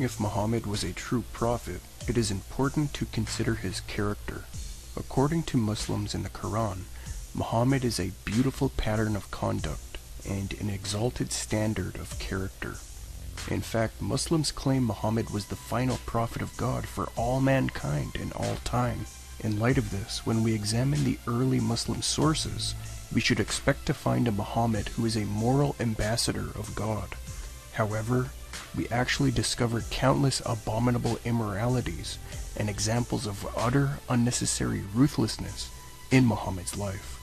If Muhammad was a true prophet, it is important to consider his character. According to Muslims in the Quran, Muhammad is a beautiful pattern of conduct and an exalted standard of character. In fact, Muslims claim Muhammad was the final prophet of God for all mankind in all time. In light of this, when we examine the early Muslim sources, we should expect to find a Muhammad who is a moral ambassador of God. However, we actually discover countless abominable immoralities and examples of utter unnecessary ruthlessness in Muhammad's life.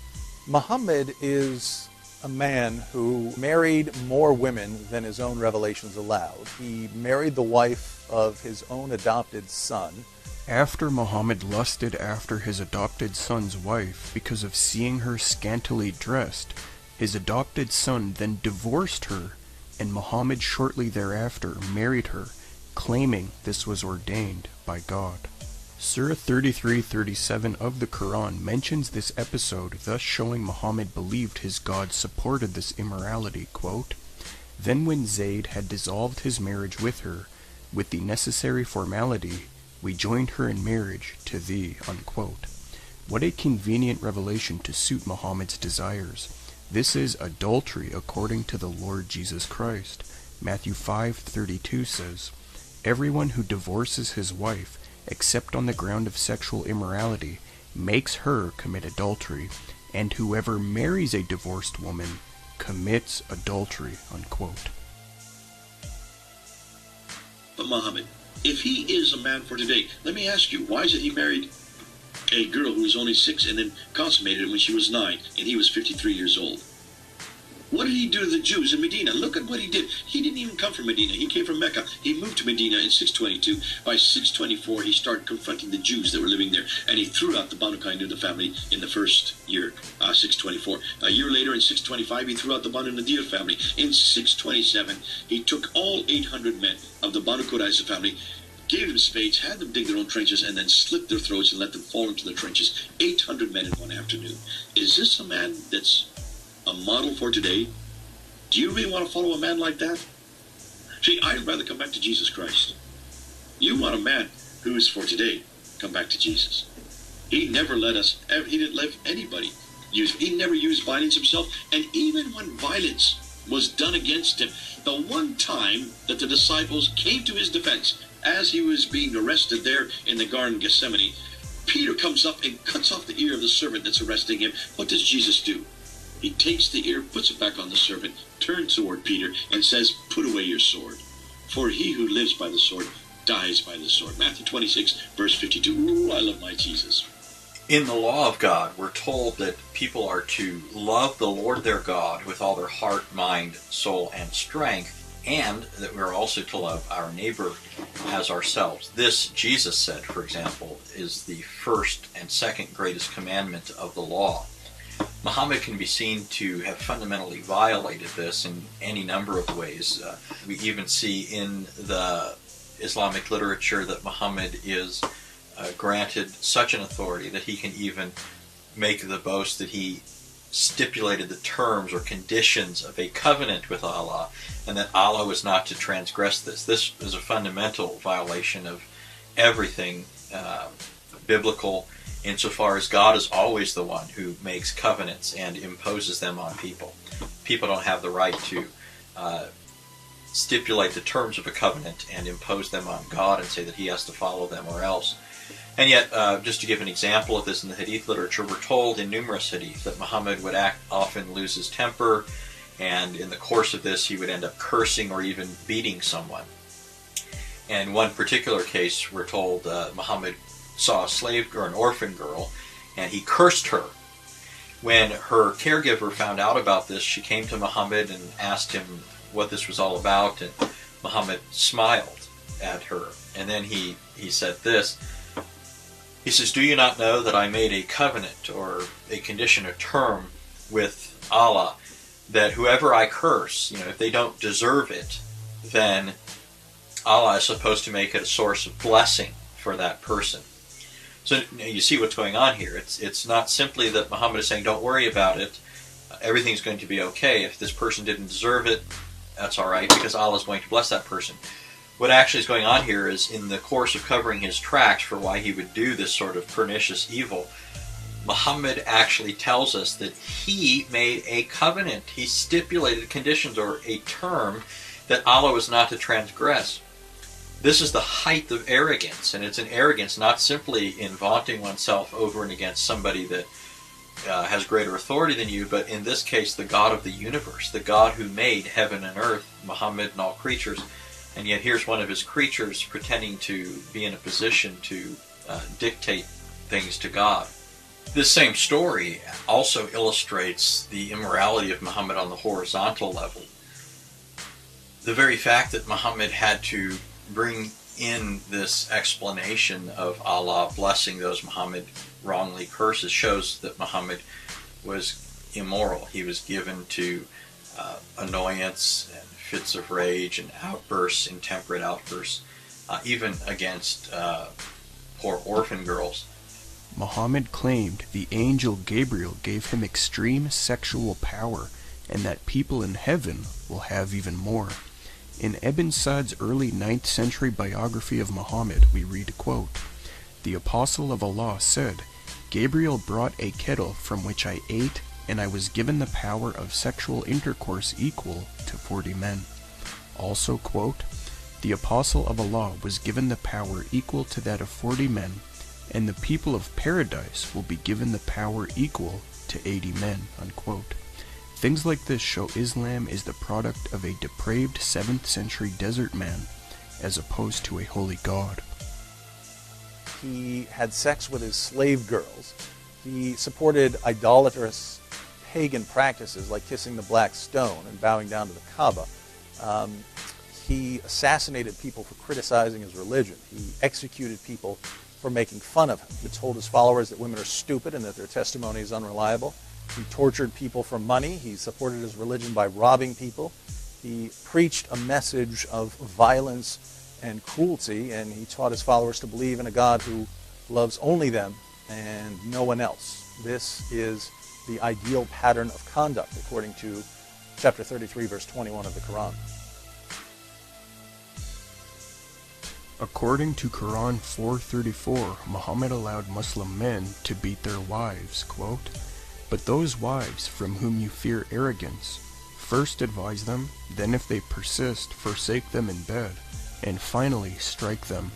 Muhammad is a man who married more women than his own revelations allowed. He married the wife of his own adopted son. After Muhammad lusted after his adopted son's wife because of seeing her scantily dressed, his adopted son then divorced her, and Muhammad shortly thereafter married her, claiming this was ordained by God. Surah 33:37 of the Quran mentions this episode, thus showing Muhammad believed his God supported this immorality, quote, "Then when Zayd had dissolved his marriage with her, with the necessary formality, we joined her in marriage to thee," unquote. What a convenient revelation to suit Muhammad's desires. This is adultery according to the Lord Jesus Christ. Matthew 5:32 says, "Everyone who divorces his wife, except on the ground of sexual immorality, makes her commit adultery, and whoever marries a divorced woman commits adultery," unquote. But Muhammad, if he is a man for today, let me ask you, why is it he married a girl who was only 6 and then consummated it when she was 9 and he was 53 years old? What did he do to the Jews in Medina? Look at what he did. He didn't even come from Medina. He came from Mecca. He moved to Medina in 622. By 624, he started confronting the Jews that were living there, and he threw out the Banu Qaynuqa family in the first year, 624. A year later, in 625, he threw out the Banu Nadir family. In 627, he took all 800 men of the Banu Qurayza family, gave them spades, had them dig their own trenches, and then slit their throats and let them fall into the trenches. 800 men in one afternoon. Is this a man that's a model for today? Do you really want to follow a man like that? See, I'd rather come back to Jesus Christ. You want a man who is for today, come back to Jesus. He never let us, he didn't let anybody use, he never used violence himself, and even when violence was done against him, the one time that the disciples came to his defense, as he was being arrested there in the Garden of Gethsemane, Peter comes up and cuts off the ear of the servant that's arresting him. What does Jesus do? He takes the ear, puts it back on the servant, turns toward Peter, and says, "Put away your sword. For he who lives by the sword dies by the sword." Matthew 26, verse 52. Ooh, I love my Jesus. In the law of God, we're told that people are to love the Lord their God with all their heart, mind, soul, and strength, and that we're also to love our neighbor as ourselves. This, Jesus said, for example, is the first and second greatest commandment of the law. Muhammad can be seen to have fundamentally violated this in any number of ways. We even see in the Islamic literature that Muhammad is granted such an authority that he can even make the boast that he stipulated the terms or conditions of a covenant with Allah, and that Allah was not to transgress this. This is a fundamental violation of everything biblical, insofar as God is always the one who makes covenants and imposes them on people. People don't have the right to stipulate the terms of a covenant and impose them on God and say that he has to follow them or else. And yet, just to give an example of this in the Hadith literature, we're told in numerous Hadith that Muhammad would often lose his temper, and in the course of this he would end up cursing or even beating someone. In one particular case, we're told Muhammad saw a slave or an orphan girl, and he cursed her. When her caregiver found out about this, she came to Muhammad and asked him what this was all about, and Muhammad smiled at her. And then he said this. He says, "Do you not know that I made a covenant or a condition, a term with Allah, that whoever I curse, if they don't deserve it, then Allah is supposed to make it a source of blessing for that person." So you see what's going on here. It's not simply that Muhammad is saying, don't worry about it, everything's going to be okay. If this person didn't deserve it, that's all right, because Allah is going to bless that person. what actually is going on here is, in the course of covering his tracks for why he would do this sort of pernicious evil, Muhammad actually tells us that he made a covenant. He stipulated conditions, or a term, that Allah was not to transgress. This is the height of arrogance, and it's an arrogance not simply in vaunting oneself over and against somebody that has greater authority than you, but in this case the God of the universe, the God who made heaven and earth, Muhammad and all creatures. And yet here's one of his creatures pretending to be in a position to dictate things to God. This same story also illustrates the immorality of Muhammad on the horizontal level. The very fact that Muhammad had to bring in this explanation of Allah blessing those Muhammad wrongly curses shows that Muhammad was immoral. He was given to annoyance and fits of rage and outbursts, intemperate outbursts, even against poor orphan girls. Muhammad claimed the angel Gabriel gave him extreme sexual power, and that people in heaven will have even more. In Ibn Sa'd's early 9th century biography of Muhammad, we read, quote, "The Apostle of Allah said, Gabriel brought a kettle from which I ate, and I was given the power of sexual intercourse equal to 40 men. Also, quote, the Apostle of Allah was given the power equal to that of 40 men, and the people of paradise will be given the power equal to 80 men, unquote. Things like this show Islam is the product of a depraved 7th century desert man, as opposed to a holy god. He had sex with his slave girls. He supported idolatrous pagan practices like kissing the black stone and bowing down to the Kaaba. He assassinated people for criticizing his religion. He executed people for making fun of him. He told his followers that women are stupid and that their testimony is unreliable. He tortured people for money. He supported his religion by robbing people. He preached a message of violence and cruelty, and he taught his followers to believe in a God who loves only them and no one else. This is the ideal pattern of conduct, according to chapter 33, verse 21 of the Quran. According to Quran 4:34, Muhammad allowed Muslim men to beat their wives, quote, "But those wives from whom you fear arrogance, first advise them, then if they persist, forsake them in bed, and finally strike them."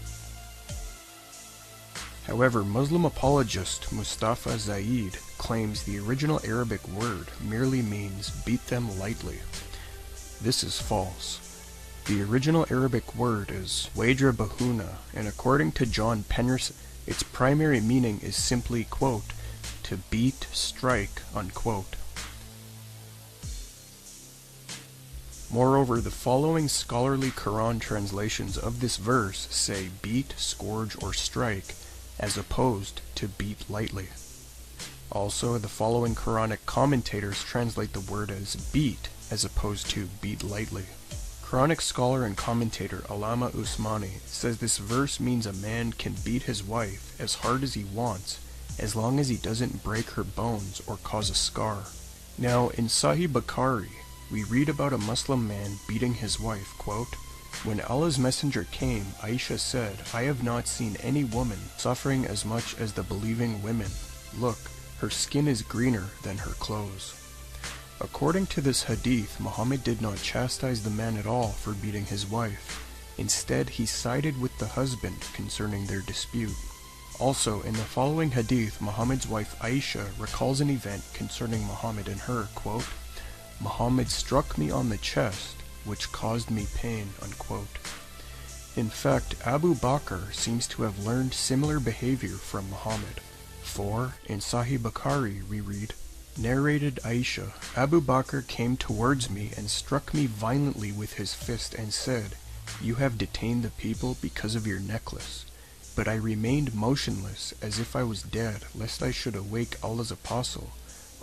However, Muslim apologist Mustafa Zaid claims the original Arabic word merely means beat them lightly. This is false. The original Arabic word is wajra bahuna, and according to John Pennerson, its primary meaning is simply, quote, to beat, strike, unquote. Moreover, the following scholarly Quran translations of this verse say beat, scourge, or strike, as opposed to beat lightly. Also, the following Quranic commentators translate the word as beat, as opposed to beat lightly. Quranic scholar and commentator Allama Usmani says this verse means a man can beat his wife as hard as he wants, as long as he doesn't break her bones or cause a scar. Now, in Sahih Bukhari, we read about a Muslim man beating his wife, quote, "When Allah's messenger came, Aisha said, I have not seen any woman suffering as much as the believing women. Look, her skin is greener than her clothes." According to this hadith, Muhammad did not chastise the man at all for beating his wife. Instead, he sided with the husband concerning their dispute. Also, in the following hadith, Muhammad's wife Aisha recalls an event concerning Muhammad and her, quote, "Muhammad struck me on the chest, which caused me pain," unquote. In fact, Abu Bakr seems to have learned similar behavior from Muhammad. For, in Sahih Bukhari, we read, narrated Aisha, "Abu Bakr came towards me and struck me violently with his fist and said, 'You have detained the people because of your necklace.' But I remained motionless as if I was dead, lest I should awake Allah's apostle,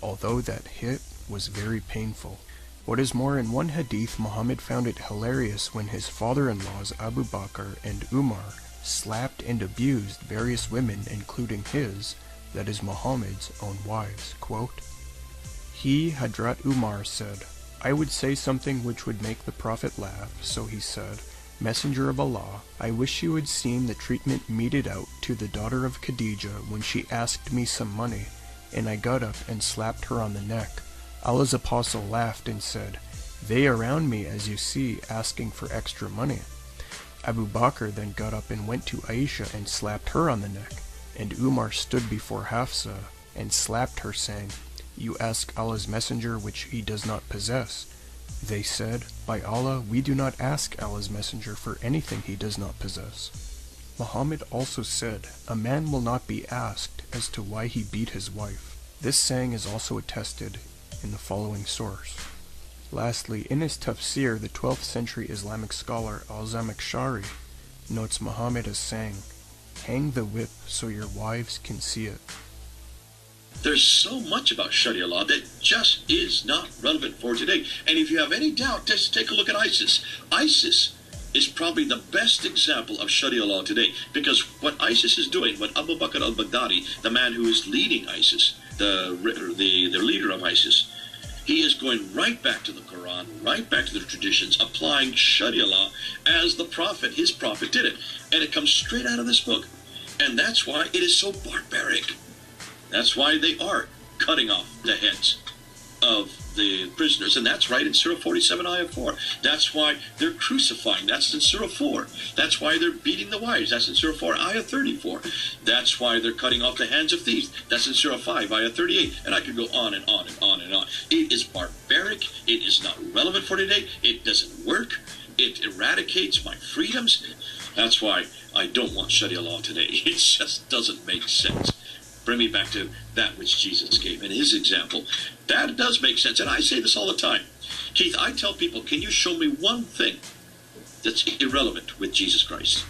although that hit was very painful." What is more, in one hadith, Muhammad found it hilarious when his father-in-laws Abu Bakr and Umar slapped and abused various women, including his, that is Muhammad's, own wives. Quote, "He, Hadrat Umar, said, I would say something which would make the Prophet laugh, so he said, Messenger of Allah, I wish you had seen the treatment meted out to the daughter of Khadijah when she asked me some money, and I got up and slapped her on the neck. Allah's apostle laughed and said, they around me, as you see, asking for extra money. Abu Bakr then got up and went to Aisha and slapped her on the neck, and Umar stood before Hafsa and slapped her, saying, you ask Allah's messenger which he does not possess. They said, by Allah, we do not ask Allah's messenger for anything he does not possess. Muhammad also said, a man will not be asked as to why he beat his wife. This saying is also attested in the following source. Lastly, in his tafsir, the 12th century Islamic scholar al-Zamakhshari notes Muhammad as saying, hang the whip so your wives can see it. There's so much about Sharia law that just is not relevant for today. And if you have any doubt, just take a look at ISIS. ISIS is probably the best example of Sharia law today, because what ISIS is doing, what Abu Bakr al-Baghdadi, the man who is leading ISIS, the leader of ISIS, he is going right back to the Quran, right back to the traditions, applying Sharia law as the prophet, his prophet, did it. And it comes straight out of this book. And that's why it is so barbaric. That's why they are cutting off the heads of the prisoners. And that's right in Surah 47, Ayah 4. That's why they're crucifying. That's in Surah 4. That's why they're beating the wives. That's in Surah 4, Ayah 34. That's why they're cutting off the hands of thieves. That's in Surah 5, Ayah 38. And I could go on and on and on and on. It is barbaric. It is not relevant for today. It doesn't work. It eradicates my freedoms. That's why I don't want Sharia law today. It just doesn't make sense. Bring me back to that which Jesus gave in his example. That does make sense. And I say this all the time. Keith, I tell people, can you show me one thing that's irrelevant with Jesus Christ?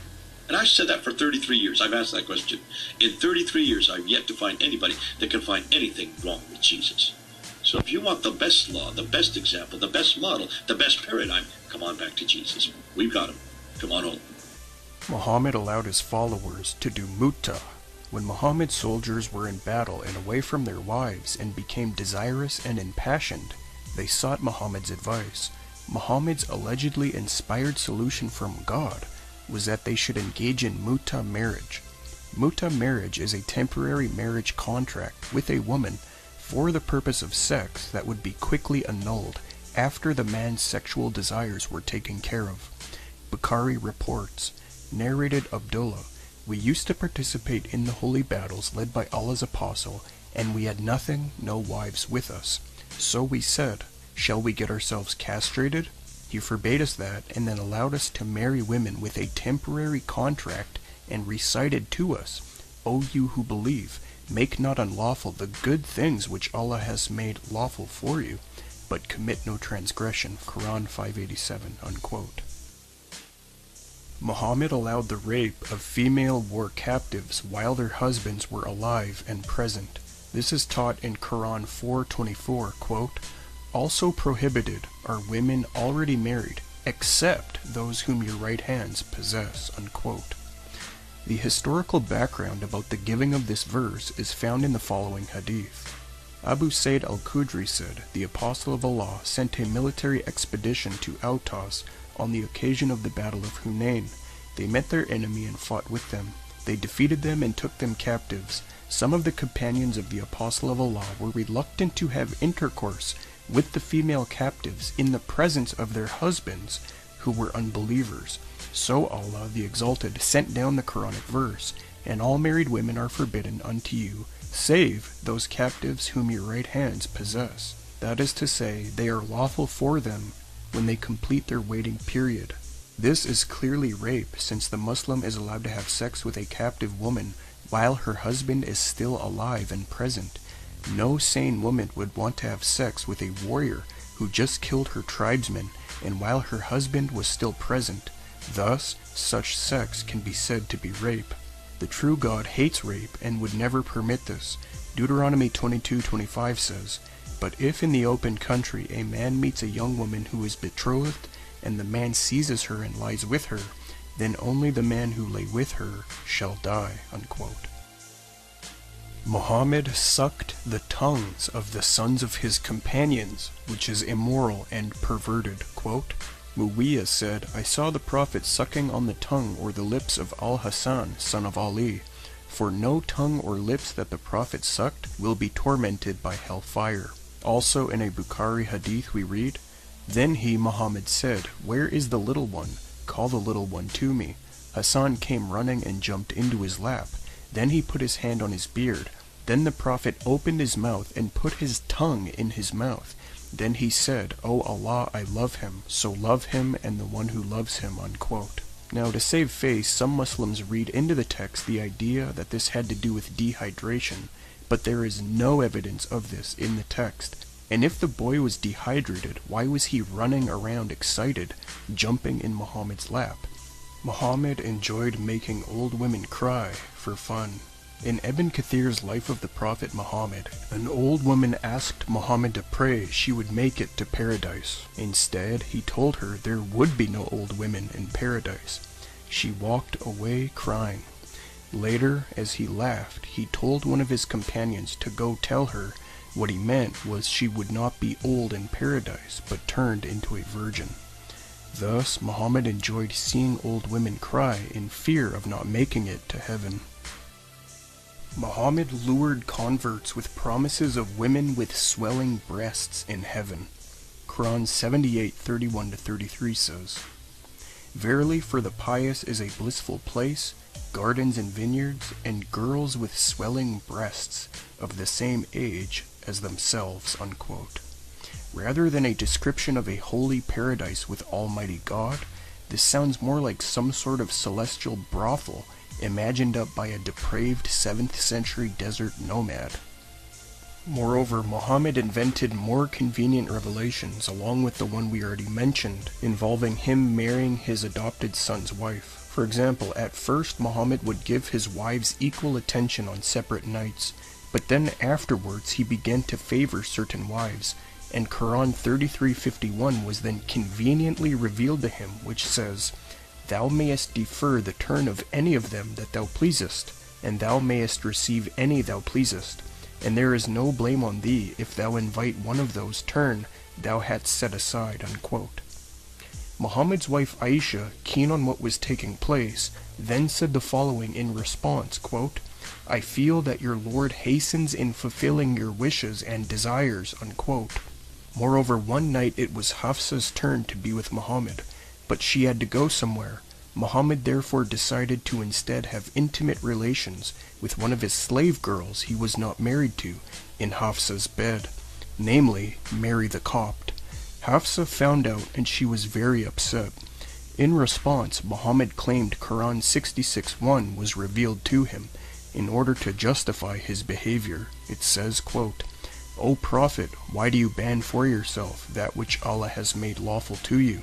And I've said that for 33 years. I've asked that question. In 33 years, I've yet to find anybody that can find anything wrong with Jesus. So if you want the best law, the best example, the best model, the best paradigm, come on back to Jesus. We've got him. Come on home. Muhammad allowed his followers to do mutta. When Muhammad's soldiers were in battle and away from their wives and became desirous and impassioned, they sought Muhammad's advice. Muhammad's allegedly inspired solution from God was that they should engage in mutta marriage. Mutta marriage is a temporary marriage contract with a woman for the purpose of sex that would be quickly annulled after the man's sexual desires were taken care of. Bukhari reports, narrated Abdullah, we used to participate in the holy battles led by Allah's apostle, and we had nothing, no wives with us. So we said, shall we get ourselves castrated? He forbade us that, and then allowed us to marry women with a temporary contract, and recited to us, O you who believe, make not unlawful the good things which Allah has made lawful for you, but commit no transgression. Quran 587, unquote. Muhammad allowed the rape of female war captives while their husbands were alive and present. This is taught in Quran 4:24, quote, also prohibited are women already married, except those whom your right hands possess, unquote. The historical background about the giving of this verse is found in the following hadith. Abu Sayyid al-Khudri said, the Apostle of Allah sent a military expedition to Autas on the occasion of the Battle of Hunain. They met their enemy and fought with them. They defeated them and took them captives. Some of the companions of the Apostle of Allah were reluctant to have intercourse with the female captives in the presence of their husbands, who were unbelievers. So Allah, the Exalted, sent down the Quranic verse, and all married women are forbidden unto you, save those captives whom your right hands possess. That is to say, they are lawful for them when they complete their waiting period. This is clearly rape, since the Muslim is allowed to have sex with a captive woman while her husband is still alive and present. No sane woman would want to have sex with a warrior who just killed her tribesmen and while her husband was still present. Thus, such sex can be said to be rape. The true God hates rape and would never permit this. Deuteronomy 22:25 says, but if in the open country a man meets a young woman who is betrothed, and the man seizes her and lies with her, then only the man who lay with her shall die, unquote. Muhammad sucked the tongues of the sons of his companions, which is immoral and perverted, quote, Muawiyah said, I saw the Prophet sucking on the tongue or the lips of Al-Hasan, son of Ali, for no tongue or lips that the Prophet sucked will be tormented by hellfire. Also in a Bukhari hadith we read, Then he, Muhammad, said, Where is the little one? Call the little one to me. Hassan came running and jumped into his lap. Then he put his hand on his beard. Then the Prophet opened his mouth and put his tongue in his mouth. Then he said, O Allah, I love him, so love him and the one who loves him, unquote. Now, to save face, some Muslims read into the text the idea that this had to do with dehydration, but there is no evidence of this in the text. And if the boy was dehydrated, why was he running around excited, jumping in Muhammad's lap? Muhammad enjoyed making old women cry for fun. In Ibn Kathir's Life of the Prophet Muhammad, an old woman asked Muhammad to pray she would make it to paradise. Instead, he told her there would be no old women in paradise. She walked away crying. Later, as he laughed, he told one of his companions to go tell her what he meant was she would not be old in paradise, but turned into a virgin. Thus, Muhammad enjoyed seeing old women cry in fear of not making it to heaven. Muhammad lured converts with promises of women with swelling breasts in heaven. Quran 78:31-33 says, Verily for the pious is a blissful place, gardens and vineyards, and girls with swelling breasts of the same age as themselves, unquote. Rather than a description of a holy paradise with Almighty God, this sounds more like some sort of celestial brothel imagined up by a depraved 7th century desert nomad. Moreover, Muhammad invented more convenient revelations along with the one we already mentioned, involving him marrying his adopted son's wife. For example, at first Muhammad would give his wives equal attention on separate nights, but then afterwards he began to favor certain wives, and Quran 33:51 was then conveniently revealed to him, which says, Thou mayest defer the turn of any of them that thou pleasest, and thou mayest receive any thou pleasest, and there is no blame on thee if thou invite one of those turn thou hadst set aside, unquote. Muhammad's wife Aisha, keen on what was taking place, then said the following in response, quote, I feel that your Lord hastens in fulfilling your wishes and desires, unquote. Moreover, one night it was Hafsa's turn to be with Muhammad, but she had to go somewhere. Muhammad therefore decided to instead have intimate relations with one of his slave girls he was not married to in Hafsa's bed, namely Mary the Copt. Hafsa found out and she was very upset. In response, Muhammad claimed Quran 66:1 was revealed to him in order to justify his behavior. It says, quote, O Prophet, why do you ban for yourself that which Allah has made lawful to you,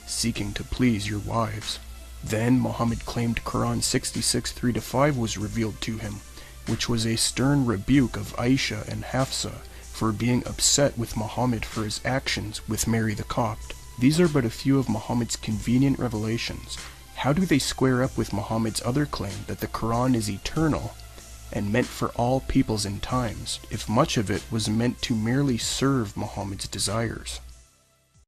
seeking to please your wives? Then Muhammad claimed Quran 66:3-5 was revealed to him, which was a stern rebuke of Aisha and Hafsa for being upset with Muhammad for his actions with Mary the Copt. These are but a few of Muhammad's convenient revelations. How do they square up with Muhammad's other claim that the Quran is eternal and meant for all peoples and times, if much of it was meant to merely serve Muhammad's desires?